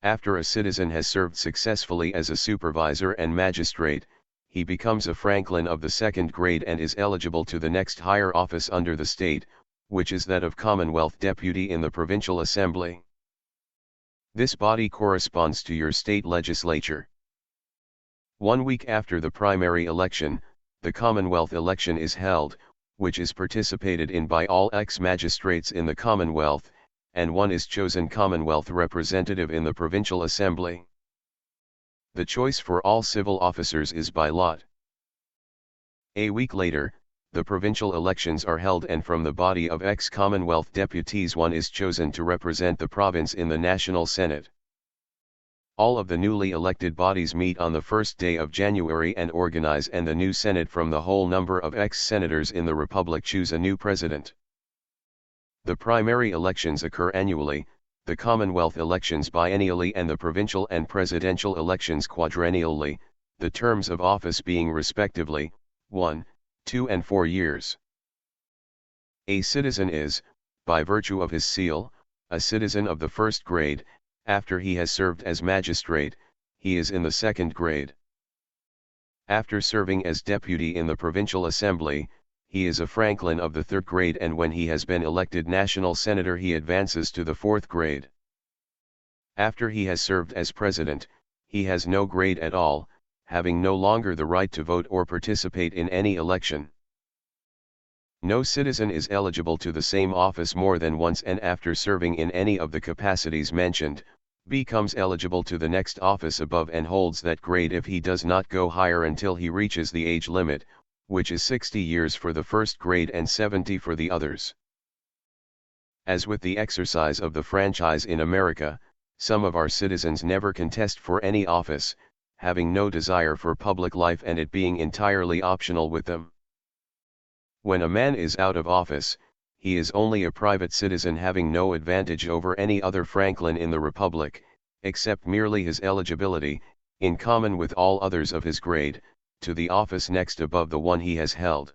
After a citizen has served successfully as a supervisor and magistrate, he becomes a franklin of the second grade and is eligible to the next higher office under the state, which is that of Commonwealth Deputy in the Provincial Assembly. This body corresponds to your state legislature. 1 week after the primary election, the Commonwealth election is held, which is participated in by all ex-magistrates in the Commonwealth, and one is chosen Commonwealth representative in the Provincial Assembly. The choice for all civil officers is by lot. A week later, the provincial elections are held, and from the body of ex-Commonwealth deputies one is chosen to represent the province in the National Senate. All of the newly elected bodies meet on the first day of January and organize, and the new Senate from the whole number of ex-senators in the Republic choose a new president. The primary elections occur annually, the Commonwealth elections biennially and the provincial and presidential elections quadrennially, the terms of office being respectively, 1, 2 and 4 years. A citizen is, by virtue of his seal, a citizen of the first grade. After he has served as magistrate, he is in the second grade. After serving as deputy in the Provincial Assembly, he is a franklin of the third grade, and when he has been elected national senator he advances to the fourth grade. After he has served as president, he has no grade at all, having no longer the right to vote or participate in any election. No citizen is eligible to the same office more than once, and after serving in any of the capacities mentioned, becomes eligible to the next office above and holds that grade if he does not go higher until he reaches the age limit, which is 60 years for the first grade and 70 for the others. As with the exercise of the franchise in America, some of our citizens never contest for any office, having no desire for public life and it being entirely optional with them. When a man is out of office, he is only a private citizen having no advantage over any other franklin in the Republic, except merely his eligibility, in common with all others of his grade, to the office next above the one he has held.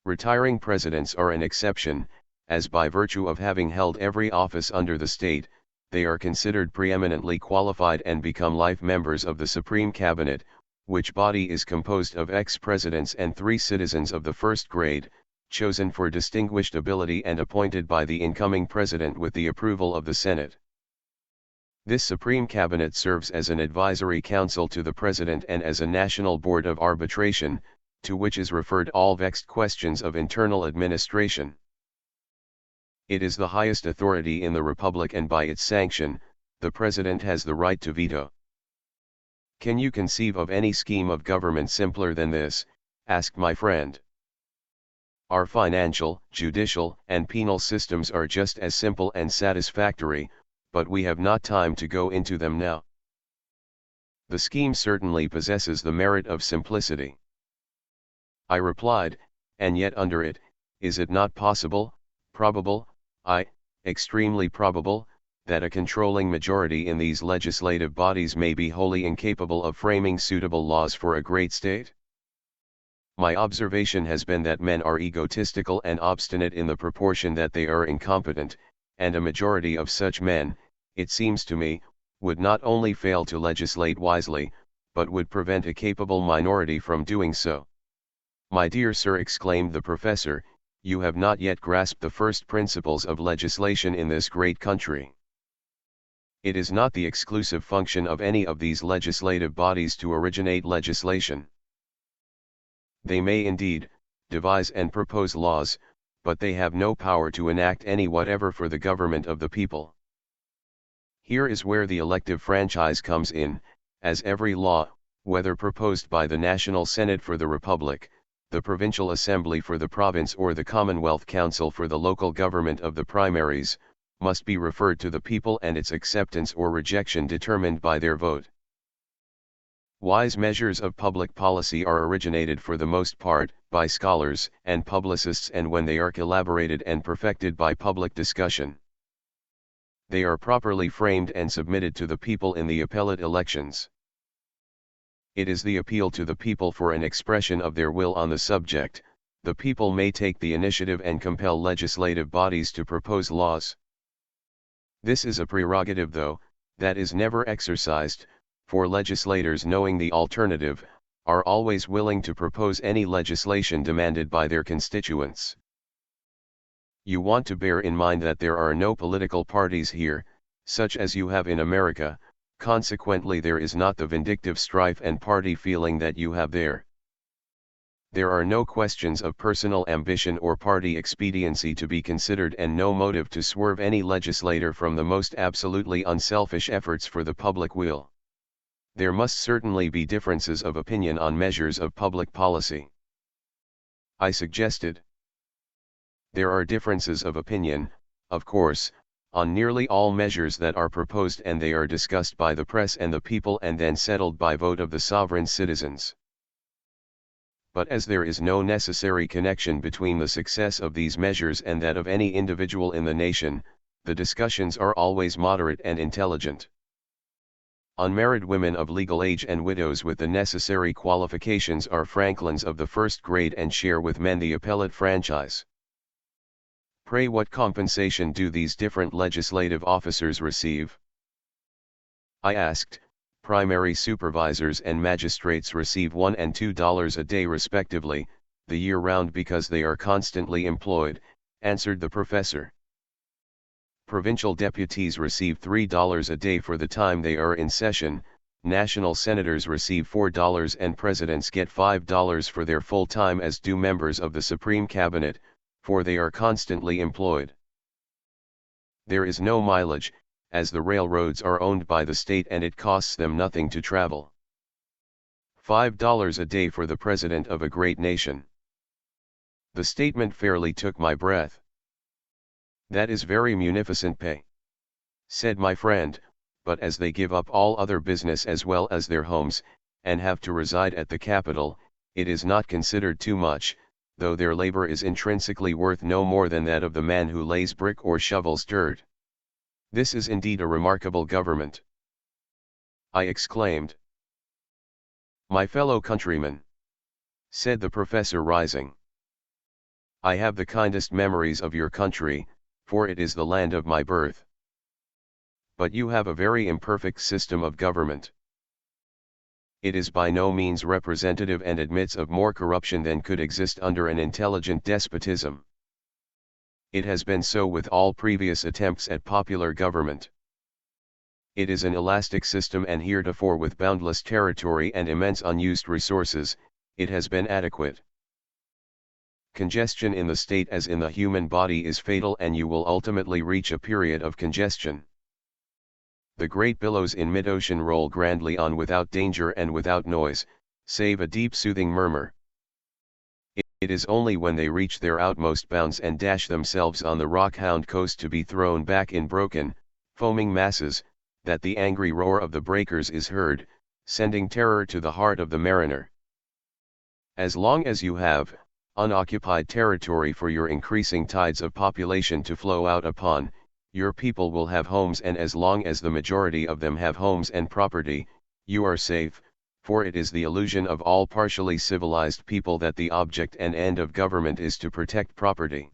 Retiring presidents are an exception, as by virtue of having held every office under the state, they are considered preeminently qualified and become life members of the Supreme Cabinet, which body is composed of ex-presidents and 3 citizens of the first grade, chosen for distinguished ability and appointed by the incoming president with the approval of the Senate. This Supreme Cabinet serves as an advisory council to the president and as a national board of arbitration, to which is referred all vexed questions of internal administration. It is the highest authority in the Republic, and by its sanction, the president has the right to veto. Can you conceive of any scheme of government simpler than this? Asked my friend. Our financial, judicial, and penal systems are just as simple and satisfactory, but we have not time to go into them now. The scheme certainly possesses the merit of simplicity. I replied, and yet under it, is it not possible, probable, extremely probable, that a controlling majority in these legislative bodies may be wholly incapable of framing suitable laws for a great state? My observation has been that men are egotistical and obstinate in the proportion that they are incompetent, and a majority of such men, it seems to me, would not only fail to legislate wisely, but would prevent a capable minority from doing so. My dear sir, exclaimed the professor, you have not yet grasped the first principles of legislation in this great country. It is not the exclusive function of any of these legislative bodies to originate legislation. They may indeed, devise and propose laws, but they have no power to enact any whatever for the government of the people. Here is where the elective franchise comes in, as every law, whether proposed by the National Senate for the Republic, the Provincial Assembly for the province or the Commonwealth Council for the local government of the primaries, must be referred to the people and its acceptance or rejection determined by their vote. Wise measures of public policy are originated for the most part by scholars and publicists, and when they are elaborated and perfected by public discussion, they are properly framed and submitted to the people in the appellate elections. It is the appeal to the people for an expression of their will on the subject. The people may take the initiative and compel legislative bodies to propose laws. This is a prerogative, though, that is never exercised, for legislators, knowing the alternative, are always willing to propose any legislation demanded by their constituents. You want to bear in mind that there are no political parties here, such as you have in America, consequently there is not the vindictive strife and party feeling that you have there. There are no questions of personal ambition or party expediency to be considered, and no motive to swerve any legislator from the most absolutely unselfish efforts for the public weal. There must certainly be differences of opinion on measures of public policy, I suggested. There are differences of opinion, of course, on nearly all measures that are proposed, and they are discussed by the press and the people and then settled by vote of the sovereign citizens. But as there is no necessary connection between the success of these measures and that of any individual in the nation, the discussions are always moderate and intelligent. Unmarried women of legal age and widows with the necessary qualifications are franklins of the first grade and share with men the appellate franchise. Pray, what compensation do these different legislative officers receive? I asked. Primary supervisors and magistrates receive $1 and $2 a day respectively, the year round, because they are constantly employed, answered the professor. Provincial deputies receive $3 a day for the time they are in session, national senators receive $4 and presidents get $5 for their full time, as do members of the Supreme Cabinet, for they are constantly employed. There is no mileage, as the railroads are owned by the state and it costs them nothing to travel. $5 a day for the president of a great nation. The statement fairly took my breath. That is very munificent pay, said my friend, but as they give up all other business as well as their homes, and have to reside at the capital, it is not considered too much, though their labor is intrinsically worth no more than that of the man who lays brick or shovels dirt. This is indeed a remarkable government, I exclaimed. My fellow countrymen, said the professor, rising, I have the kindest memories of your country, for it is the land of my birth. But you have a very imperfect system of government. It is by no means representative and admits of more corruption than could exist under an intelligent despotism. It has been so with all previous attempts at popular government. It is an elastic system, and heretofore, with boundless territory and immense unused resources, it has been adequate. Congestion in the state as in the human body is fatal, and you will ultimately reach a period of congestion. The great billows in mid-ocean roll grandly on without danger and without noise, save a deep soothing murmur. It is only when they reach their outmost bounds and dash themselves on the rock-hound coast to be thrown back in broken, foaming masses, that the angry roar of the breakers is heard, sending terror to the heart of the mariner. As long as you have unoccupied territory for your increasing tides of population to flow out upon, your people will have homes, and as long as the majority of them have homes and property, you are safe, for it is the illusion of all partially civilized people that the object and end of government is to protect property.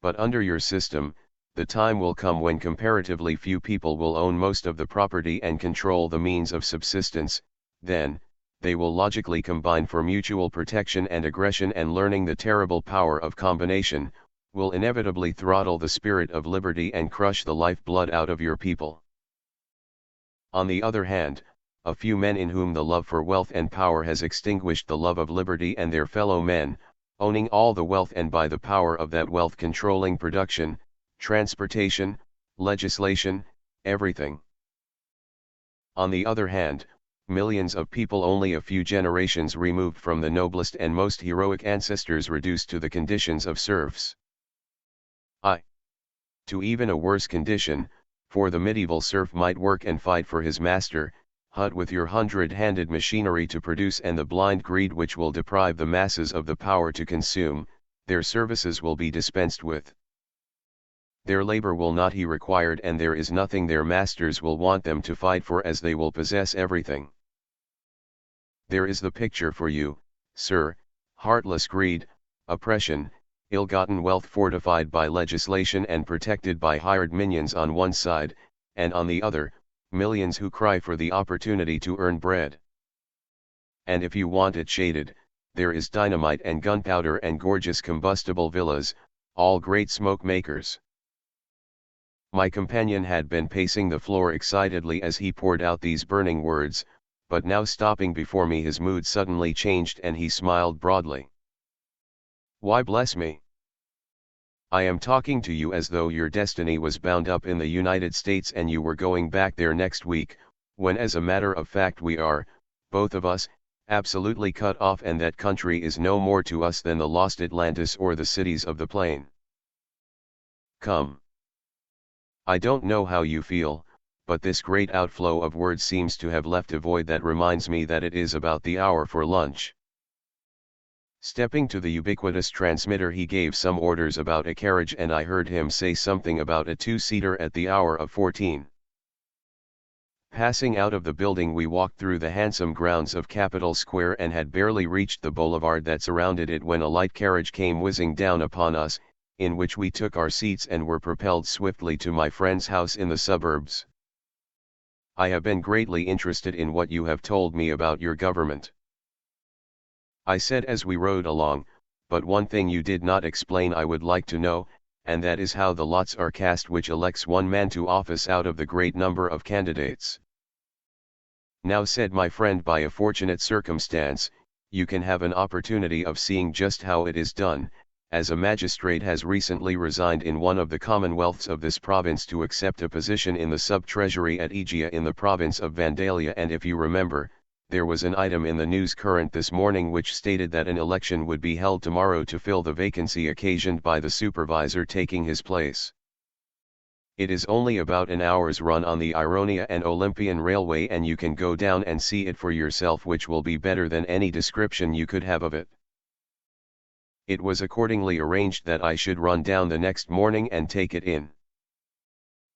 But under your system, the time will come when comparatively few people will own most of the property and control the means of subsistence. Then, they will logically combine for mutual protection and aggression, and learning the terrible power of combination, will inevitably throttle the spirit of liberty and crush the life-blood out of your people. On the other hand, a few men in whom the love for wealth and power has extinguished the love of liberty and their fellow men, owning all the wealth and by the power of that wealth controlling production, transportation, legislation, everything. On the other hand, millions of people only a few generations removed from the noblest and most heroic ancestors reduced to the conditions of serfs. To even a worse condition, for the medieval serf might work and fight for his master, hut with your 100-handed machinery to produce, and the blind greed which will deprive the masses of the power to consume, their services will be dispensed with. Their labor will not be required, and there is nothing their masters will want them to fight for, as they will possess everything. There is the picture for you, sir: heartless greed, oppression, ill-gotten wealth fortified by legislation and protected by hired minions on one side, and on the other, millions who cry for the opportunity to earn bread. And if you want it shaded, there is dynamite and gunpowder and gorgeous combustible villas, all great smoke makers. My companion had been pacing the floor excitedly as he poured out these burning words, but now stopping before me his mood suddenly changed and he smiled broadly. Why bless me? I am talking to you as though your destiny was bound up in the United States and you were going back there next week, when as a matter of fact we are, both of us, absolutely cut off, and that country is no more to us than the lost Atlantis or the cities of the plain. Come. I don't know how you feel, but this great outflow of words seems to have left a void that reminds me that it is about the hour for lunch. Stepping to the ubiquitous transmitter, he gave some orders about a carriage and I heard him say something about a two-seater at the hour of 14. Passing out of the building, we walked through the handsome grounds of Capitol Square and had barely reached the boulevard that surrounded it when a light carriage came whizzing down upon us, in which we took our seats and were propelled swiftly to my friend's house in the suburbs. I have been greatly interested in what you have told me about your government, I said as we rode along, but one thing you did not explain I would like to know, and that is how the lots are cast which elects one man to office out of the great number of candidates. Now, said my friend, by a fortunate circumstance, you can have an opportunity of seeing just how it is done, as a magistrate has recently resigned in one of the commonwealths of this province to accept a position in the sub-treasury at Aegea in the province of Vandalia, and if you remember, there was an item in the News Current this morning which stated that an election would be held tomorrow to fill the vacancy occasioned by the supervisor taking his place. It is only about an hour's run on the Ironia and Olympian Railway, and you can go down and see it for yourself, which will be better than any description you could have of it. It was accordingly arranged that I should run down the next morning and take it in.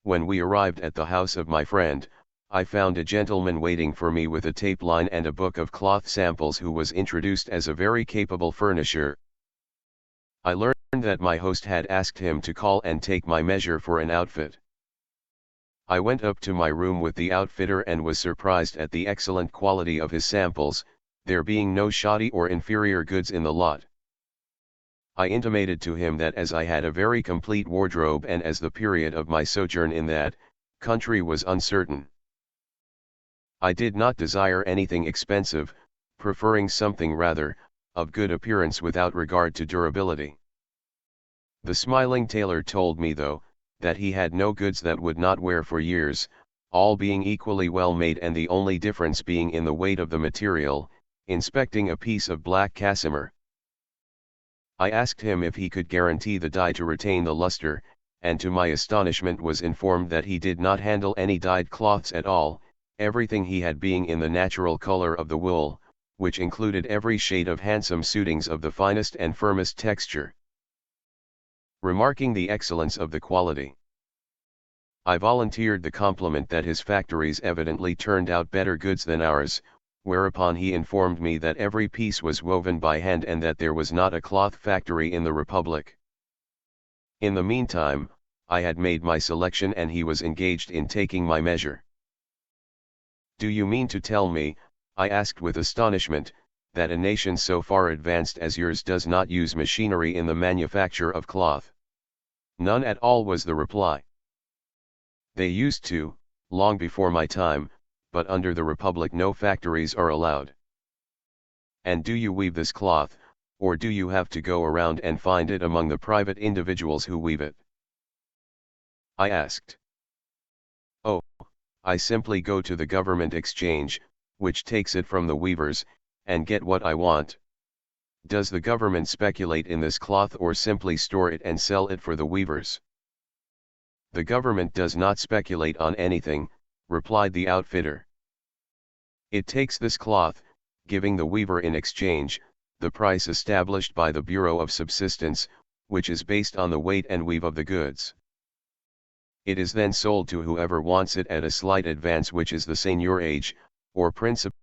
When we arrived at the house of my friend, I found a gentleman waiting for me with a tape line and a book of cloth samples, who was introduced as a very capable furnisher. I learned that my host had asked him to call and take my measure for an outfit. I went up to my room with the outfitter and was surprised at the excellent quality of his samples, there being no shoddy or inferior goods in the lot. I intimated to him that as I had a very complete wardrobe and as the period of my sojourn in that country was uncertain, I did not desire anything expensive, preferring something rather of good appearance without regard to durability. The smiling tailor told me, though, that he had no goods that would not wear for years, all being equally well made and the only difference being in the weight of the material, inspecting a piece of black cassimere. I asked him if he could guarantee the dye to retain the luster, and to my astonishment was informed that he did not handle any dyed cloths at all, everything he had being in the natural color of the wool, which included every shade of handsome suitings of the finest and firmest texture. Remarking the excellence of the quality, I volunteered the compliment that his factories evidently turned out better goods than ours, whereupon he informed me that every piece was woven by hand and that there was not a cloth factory in the Republic. In the meantime, I had made my selection and he was engaged in taking my measure. Do you mean to tell me, I asked with astonishment, that a nation so far advanced as yours does not use machinery in the manufacture of cloth? None at all, was the reply. They used to, long before my time, but under the Republic no factories are allowed. And do you weave this cloth, or do you have to go around and find it among the private individuals who weave it? I asked. Oh, I simply go to the government exchange, which takes it from the weavers, and get what I want. Does the government speculate in this cloth or simply store it and sell it for the weavers? The government does not speculate on anything, replied the outfitter. It takes this cloth, giving the weaver in exchange the price established by the Bureau of Subsistence, which is based on the weight and weave of the goods. It is then sold to whoever wants it at a slight advance, which is the seigneurage, or principal